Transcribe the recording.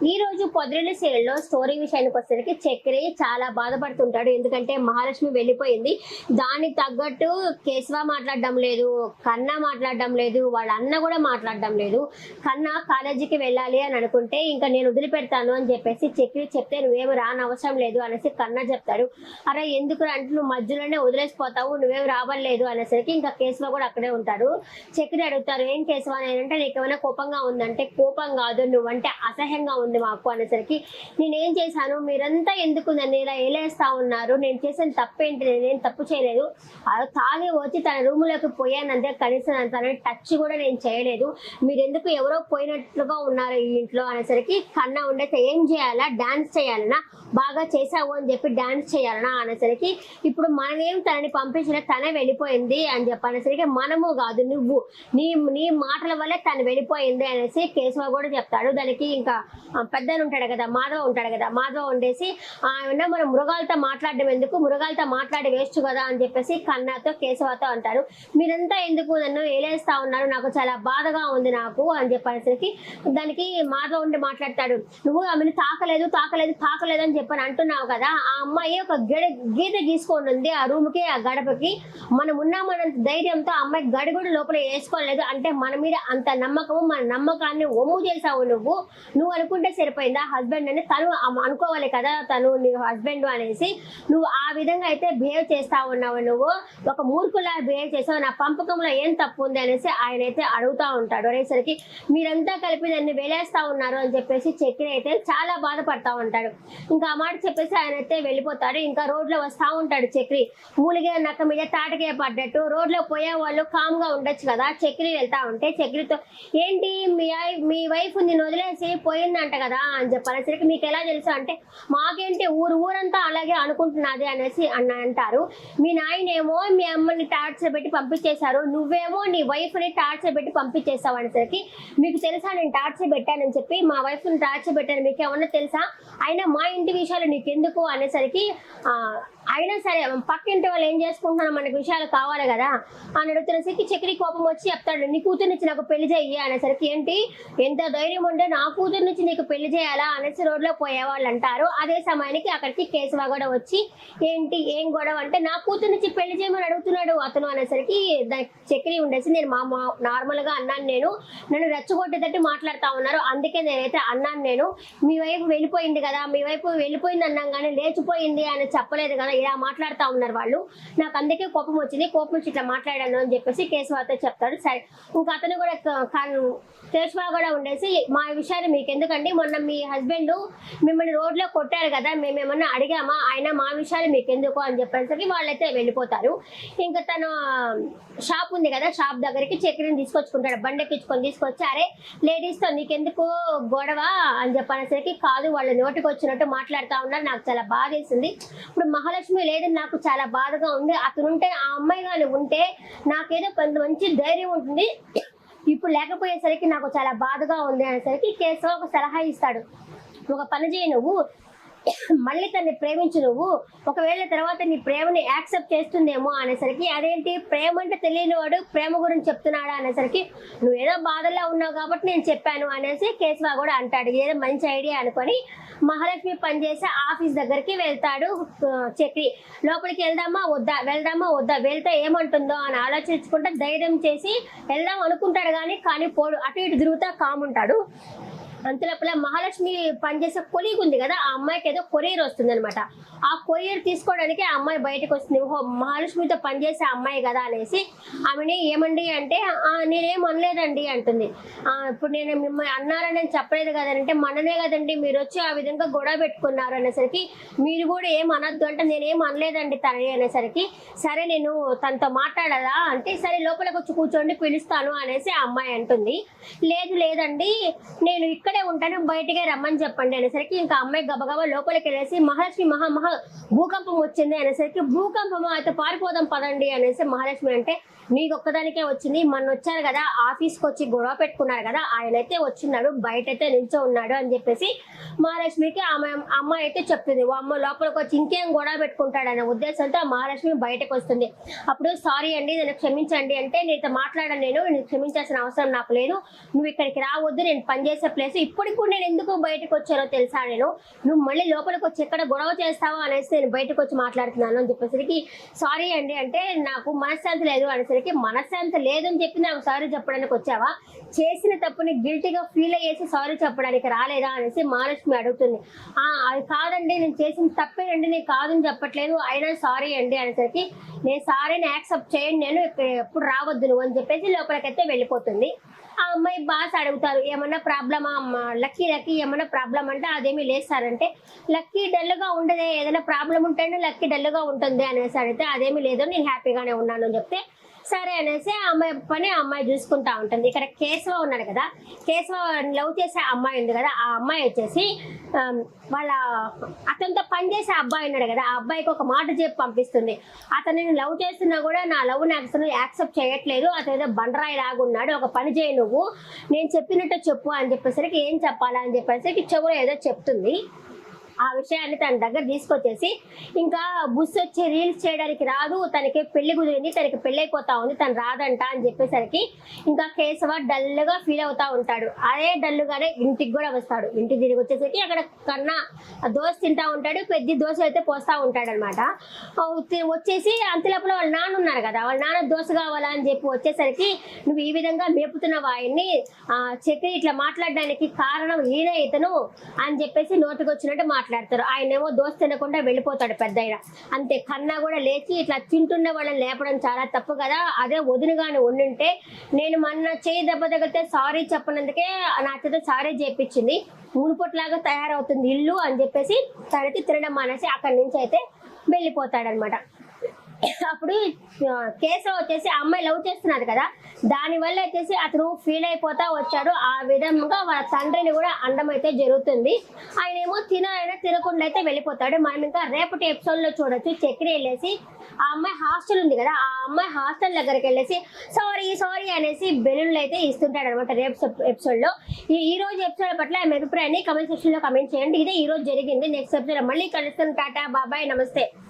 ఈ రోజు పొద్దున్న సీరియల్లో స్టోరీ విషయానికి వచ్చేసరికి చక్రి చాలా బాధపడుతుంటాడు. ఎందుకంటే మహాలక్ష్మి వెళ్ళిపోయింది. దానికి తగ్గట్టు కేశవ మాట్లాడడం లేదు, కన్నా మాట్లాడడం లేదు, వాళ్ళ అన్న కూడా మాట్లాడడం లేదు. కన్నా కాలేజీకి వెళ్ళాలి అని అనుకుంటే ఇంకా నేను వదిలిపెడతాను అని చెప్పేసి చక్రి చెప్తే నువ్వేమి రానవసరం లేదు అనేసి కన్నా చెప్తాడు. అరే ఎందుకు అంటే నువ్వు మధ్యలోనే వదిలేసిపోతావు, నువ్వేమి రావట్లేదు అనేసరికి ఇంకా కేశవ కూడా అక్కడే ఉంటాడు. చక్రి అడుగుతారు ఏం కేశవ అంటే నీకేమైనా కోపంగా ఉందంటే కోపం కాదు నువ్వంటే అసహ్యంగా ఉంది మాకు అనేసరికి నేనేం చేశాను, మీరంతా ఎందుకు నన్ను ఇలా ఏలేస్తా ఉన్నారు, నేను చేసిన తప్పేంటి, నేనేం తప్పు చేయలేదు, తాగి వచ్చి తన రూములోకి పోయానంటే కనీసం తన టచ్ కూడా నేను చేయలేదు, మీరెందుకు ఎవరో పోయినట్లుగా ఉన్నారు ఈ ఇంట్లో అనేసరికి కన్నా ఉండేది ఏం చేయాలా, డాన్స్ చేయాలనా, బాగా చేసావు అని చెప్పి డాన్స్ చేయాలనా అనేసరికి ఇప్పుడు మనమేం తనని పంపించిన తనే వెళ్ళిపోయింది అని చెప్పనేసరికి మనము కాదు నువ్వు, నీ నీ మాటల వల్లే తను వెళ్ళిపోయింది అనేసి కేశవ కూడా చెప్తాడు. దానికి ఇంకా పెద్దలు ఉంటాడు కదా, మాధవ ఉంటాడు కదా, మాధవ ఉండేసి ఆయన మనం మృగాలతో మాట్లాడడం ఎందుకు, మృగాలతో మాట్లాడి వేస్ట్ కదా అని చెప్పేసి కన్నాతో కేశవతో అంటారు. మీరంతా ఎందుకు నన్ను ఏలేస్తా ఉన్నారు, నాకు చాలా బాధగా ఉంది నాకు అని చెప్పేసరికి దానికి మాధవ ఉండి మాట్లాడతాడు. నువ్వు ఆమెను తాకలేదు తాకలేదు తాకలేదు అని చెప్పని అంటున్నావు కదా, ఆ అమ్మాయి ఒక గీత గీసుకొని ఉంది ఆ రూమ్కి ఆ గడపకి, మనం ఉన్నామన్నంత ధైర్యంతో ఆ అమ్మాయి గడిగుడు లోపల వేసుకోలేదు అంటే మన మీద అంత నమ్మకము, మన నమ్మకాన్ని ఒమ్ము చేసావు నువ్వు అనుకుంటే సరిపోయిందా హస్బెండ్ అని, తను అనుకోవాలి కదా తను నీ హస్బెండ్ అనేసి, నువ్వు ఆ విధంగా అయితే బిహేవ్ చేస్తా ఉన్నావు, నువ్వు ఒక మూర్ఖులా బిహేవ్ చేసావు, నా పంపకంలో ఏం తప్పు ఉంది అనేసి ఆయన అయితే అడుగుతా ఉంటాడు. అనేసరికి మీరంతా కలిపి నన్ను వేలేస్తా ఉన్నారు అని చెప్పేసి చక్రి అయితే చాలా బాధపడతా ఉంటాడు. ఇంకా ఆ మాట చెప్పేసి ఆయన అయితే వెళ్ళిపోతాడు. ఇంకా రోడ్లో వస్తా ఉంటాడు చక్రి, మూలిగా నక్క మీద తాటకే పడ్డట్టు. రోడ్లో పోయే వాళ్ళు కామ్గా ఉండొచ్చు కదా, చక్రి వెళ్తా ఉంటే చక్రితో ఏంటి మీ వైఫ్ నిన్ను వదిలేసి పోయిందంట కదా అని చెప్పనేసరికి మీకు ఎలా తెలుసు అంటే మాకేంటి ఊరంతా అలాగే అనుకుంటున్నది అనేసి అంటారు. మీ నాయనేమో మీ అమ్మని టార్చర్ పెట్టి పంపించేశారు, నువ్వేమో నీ వైఫ్ని టార్చర్ పెట్టి పంపించేస్తావు అనేసరికి మీకు తెలుసా నేను టార్చర్ పెట్టానని చెప్పి, మా వైఫ్ని టార్చర్ పెట్టాను మీకు ఏమన్నా తెలుసా, అయినా మా ఇంటి విషయాలు నీకెందుకు అనేసరికి అయినా సరే పక్కింటి వాళ్ళు ఏం చేసుకుంటున్నారో మనకి విషయాలు కావాలి కదా అని అడుగుతున్నసరికి చక్రి కోపం వచ్చి చెప్తాడు నీ కూతురు నుంచి నాకు పెళ్లి చెయ్యి అనేసరికి ఏంటి ఎంత ధైర్యం ఉంటే నా కూతురు నుంచి నీకు పెళ్లి చేయాలా అనేసి రోడ్లో పోయేవాళ్ళు అంటారు. అదే సమయానికి అక్కడికి కేశవ కూడా వచ్చి ఏంటి ఏం గొడవ అంటే నా కూతురు నుంచి పెళ్లి చేయమని అడుగుతున్నాడు అతను అనేసరికి చక్రి ఉండేసి నేను నార్మల్గా అన్నాను, నన్ను రెచ్చగొట్టేటట్టు మాట్లాడుతా ఉన్నారు అందుకే నేనైతే అన్నాను, నేను మీ వైపు వెళ్ళిపోయింది కదా, మీ వైపు వెళ్ళిపోయింది అన్నాం కానీ లేచిపోయింది అని చెప్పలేదు కదా, ఇలా మాట్లాడుతూ ఉన్నారు వాళ్ళు, నాకు అందుకే కోపం వచ్చింది, కోపం వచ్చి ఇట్లా మాట్లాడాను అని చెప్పేసి కేశవతో చెప్తాడు. సరే ఇంకా అతను కూడా కేశవ కూడా ఉండేసి మా విషయాన్ని మీకు ఎందుకండి, మొన్న మీ హస్బెండ్ మిమ్మల్ని రోడ్లో కొట్టారు కదా, మేమేమన్నా అడిగామా, అయినా మా విషయాలు మీకు ఎందుకు అని చెప్పేసరికి వాళ్ళైతే వెళ్ళిపోతారు. ఇంకా తను షాప్ ఉంది కదా, షాప్ దగ్గరికి చక్రిని తీసుకొచ్చుకుంటాడు, బండెక్కించుకొని తీసుకొచ్చి అరే లేడీస్తో నీకెందుకు గొడవ అని చెప్పనేసరికి కాదు వాళ్ళు నోటికి వచ్చినట్టు మాట్లాడుతూ ఉన్నారు, నాకు చాలా బాధ వేసింది, ఇప్పుడు మహాలక్ష్మి లేదని నాకు చాలా బాధగా ఉంది, అతను ఉంటే ఆ అమ్మాయి కానీ ఉంటే నాకేదో కొంత మంచి ధైర్యం ఉంటుంది, ఇప్పుడు లేకపోయేసరికి నాకు చాలా బాధగా ఉంది అనేసరికి కేశవ ఒక సలహా ఇస్తాడు, ఒక పని చేయి నువ్వు మళ్ళీ తన్ని ప్రేమించు, నువ్వు ఒకవేళ తర్వాత నీ ప్రేమని యాక్సెప్ట్ చేస్తుందేమో అనేసరికి అదేంటి ప్రేమ అంటే తెలియని వాడు ప్రేమ గురించి చెప్తున్నాడా అనేసరికి నువ్వు ఏదో బాధల్లో ఉన్నావు కాబట్టి నేను చెప్పాను అనేసి కేశవ కూడా అంటాడు. ఏదో మంచి ఐడియా అనుకొని మహాలక్ష్మి పనిచేసే ఆఫీస్ దగ్గరికి వెళ్తాడు చక్రి. లోపలికి వెళ్దామా వద్దా వెళ్తే ఏమంటుందో అని ఆలోచించుకుంటే ధైర్యం చేసి వెళ్దాం అనుకుంటాడు కానీ పోడు, అటు ఇటు తిరుగుతా కాముంటాడు. అంతలోపల మహాలక్ష్మి పనిచేసే కొలీగ్ ఉంది కదా, ఆ అమ్మాయికి ఏదో కొరియర్ వస్తుంది అనమాట, ఆ కొరియర్ తీసుకోవడానికి ఆ అమ్మాయి బయటకు వస్తుంది. ఓహో మహాలక్ష్మితో పనిచేసే అమ్మాయి కదా అనేసి ఆమెని ఏమండి అంటే నేనేం అనలేదండి అంటుంది. ఇప్పుడు నేను మిమ్మల్ని అన్నారని నేను చెప్పలేదు కదంటే మననే కదండి మీరు వచ్చి ఆ విధంగా గొడవ పెట్టుకున్నారు అనేసరికి మీరు కూడా ఏం అనొద్దు అంటే నేనేం అనలేదండి తనని అనేసరికి సరే నేను తనతో మాట్లాడదా అంటే సరే లోపలికి వచ్చి కూర్చోండి పిలుస్తాను అనేసి ఆ అమ్మాయి అంటుంది. లేదండి నేను ఇక్కడే ఉంటాను బయటికే రమ్మని చెప్పండి అనేసరికి ఇంకా అమ్మాయి గబగబా లోపలికి వెళ్ళేసి మహాలక్ష్మి మహా భూకంపం వచ్చింది అనేసరికి భూకంపం అయితే పారిపోదాం పదండి అనేసి మహాలక్ష్మి అంటే నీకు ఒక్కదానికే వచ్చింది, మొన్న వచ్చారు కదా ఆఫీస్కి వచ్చి గొడవ పెట్టుకున్నారు కదా ఆయనైతే వచ్చిన్నాడు బయటైతే నిల్చో ఉన్నాడు అని చెప్పేసి మహాలక్ష్మికి అమ్మాయి అయితే చెప్తుంది. అమ్మ లోపలికి వచ్చి ఇంకేం గొడవ పెట్టుకుంటాడనే ఉద్దేశంతో మహాలక్ష్మి బయటకు వస్తుంది. అప్పుడు సారీ అండి నేను క్షమించండి అంటే నీతో మాట్లాడాను, నేను క్షమించాల్సిన అవసరం నాకు లేదు, నువ్వు ఇక్కడికి రావద్దు, నేను పనిచేసే ప్లేస్ ఇప్పటికి కూడా నేను ఎందుకు బయటకు వచ్చానో తెలుసా, నువ్వు మళ్ళీ లోపలికి వచ్చి ఎక్కడ గొడవ చేస్తావో అనేసి నేను బయటకు వచ్చి మాట్లాడుతున్నాను అని చెప్పేసరికి సారీ అండి అంటే నాకు మనశ్శాంతి లేదు అనేసరికి మనశ్శాంతి లేదని చెప్పి నాకు సారీ చెప్పడానికి వచ్చావా, చేసిన తప్పుని గిల్టీగా ఫీల్ అయ్యేసి సారీ చెప్పడానికి రాలేదా అనేసి మహాలక్ష్మి అడుగుతుంది. అది కాదండి నేను చేసిన తప్పేనండి, నేను కాదని చెప్పట్లేదు, అయినా సారీ అండి అనేసరికి నేను సారీని యాక్సెప్ట్ చేయండి, నేను ఎప్పుడు రావద్దు నువ్వు అని చెప్పేసి లోపలికైతే వెళ్ళిపోతుంది. ఆ అమ్మాయి బాస్ అడుగుతారు ఏమన్నా ప్రాబ్లమా లక్కీ ఏమన్నా ప్రాబ్లం అంటే అదేమీ లేదు సార్ అంటే, లక్కీ డల్గా ఉండదే, ఏదైనా ప్రాబ్లం ఉంటేనే లక్కీ డల్గా ఉంటుంది అనేసి అడిగితే అదేమీ లేదు నేను హ్యాపీగానే ఉన్నాను అని చెప్తే సరే అనేసి ఆ అమ్మాయి పని ఆ అమ్మాయి చూసుకుంటా ఉంటుంది. ఇక్కడ కేశవ ఉన్నాడు కదా, కేశవ లవ్ చేసే అమ్మాయి ఉంది కదా, ఆ అమ్మాయి వచ్చేసి వాళ్ళ అతనితో పనిచేసే అబ్బాయి ఉన్నాడు కదా, ఆ అబ్బాయికి ఒక మాట చెప్పి పంపిస్తుంది, అతను నేను లవ్ చేస్తున్నా కూడా నా లవ్ అసలు యాక్సెప్ట్ చేయట్లేదు, అతను ఏదో బండరాయి లాగా ఉన్నాడు, ఒక పని చేయి నువ్వు, నేను చెప్పినట్టు చెప్పు అని చెప్పేసరికి ఏం చెప్పాలా అని చెప్పేసరికి చెవులో ఏదో చెప్తుంది. ఆ విషయాన్ని తన దగ్గర తీసుకొచ్చేసి ఇంకా బుస్ వచ్చి రీల్స్ చేయడానికి రాదు, తనకి పెళ్లి కుదిరింది, తనకి పెళ్లి అయిపోతా ఉంది, తను రాదంట అని చెప్పేసరికి ఇంకా కేశవ డల్గా ఫీల్ అవుతా ఉంటాడు. అదే డల్గానే ఇంటికి కూడా వస్తాడు. ఇంటికి తిరిగి వచ్చేసరికి అక్కడ కన్నా దోశ తింటా ఉంటాడు, పెద్ద దోశ అయితే పోస్తా ఉంటాడు అనమాట. వచ్చేసి అంతలోపల వాళ్ళ నాన్న ఉన్నారు కదా, వాళ్ళ నాన్న దోశ కావాలా అని చెప్పి వచ్చేసరికి నువ్వు ఈ విధంగా మేపుతున్నావు ఆయన్ని, చక్రి ఇట్లా మాట్లాడడానికి కారణం ఈయన ఇతను అని చెప్పేసి నోటికి వచ్చినట్టు మాట్లాడతారు. ఆయనేమో దోశ తినకుండా వెళ్ళిపోతాడు పెద్ద ఆయన. అంతే కన్నా కూడా లేచి ఇట్లా తింటున్న వాళ్ళని లేపడం చాలా తప్పు కదా, అదే వదినగానే ఉండుంటే నేను మొన్న చేయి దెబ్బ తగిలితే సారీ చెప్పనందుకే నా చేత సారీ చేయించింది, ఊరిపొట్లాగా తయారవుతుంది ఇల్లు అని చెప్పేసి తనకి తినడం మానేసి అక్కడి నుంచి అయితే వెళ్ళిపోతాడనమాట. అప్పుడు కేశవ వచ్చేసి అమ్మాయి లవ్ చేస్తున్నారు కదా, దానివల్ల వచ్చేసి అతను ఫీల్ అయిపోతా వచ్చాడు. ఆ విధంగా వాళ్ళ తండ్రిని కూడా అండం అయితే జరుగుతుంది. ఆయన ఏమో తినకుండా అయితే వెళ్ళిపోతాడు. మనం ఇంకా రేపటి ఎపిసోడ్ లో చూడొచ్చు, చక్రి వెళ్ళేసి ఆ అమ్మాయి హాస్టల్ ఉంది కదా, ఆ అమ్మాయి హాస్టల్ దగ్గరికి వెళ్ళేసి సారీ అనేసి బెలూన్లు అయితే ఇస్తుంటాడు అనమాట రేపు ఎపిసోడ్ లో. ఈ రోజు ఎపిసోడ్ పట్ల ఆమె అభిప్రాయాన్ని కమెంట్ సెక్షన్ లో కమెంట్ చేయండి. ఇదే ఈ రోజు జరిగింది. నెక్స్ట్ ఎపిసోడ్ మళ్ళీ కలుస్తాను. టాటా బాబాయ్ నమస్తే.